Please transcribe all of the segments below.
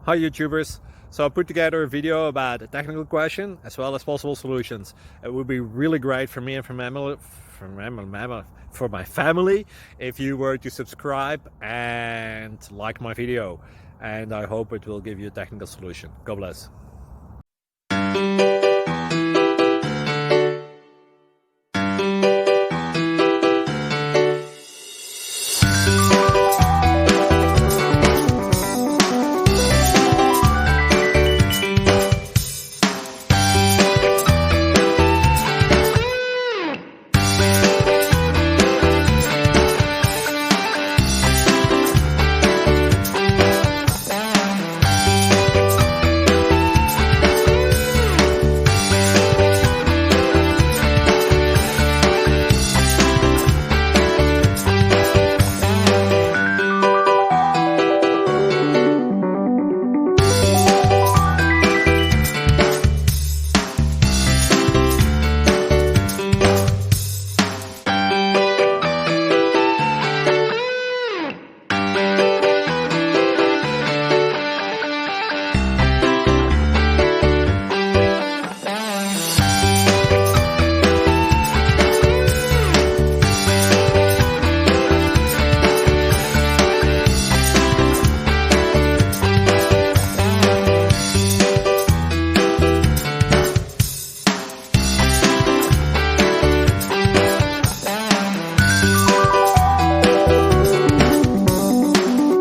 Hi YouTubers. So I put together a video about a technical question as well as possible solutions. It would be really great for me and for my family if you were to subscribe and like my video, and I hope it will give you a technical solution. God bless.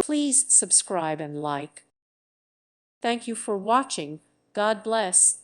Please subscribe and like. Thank you for watching. God bless.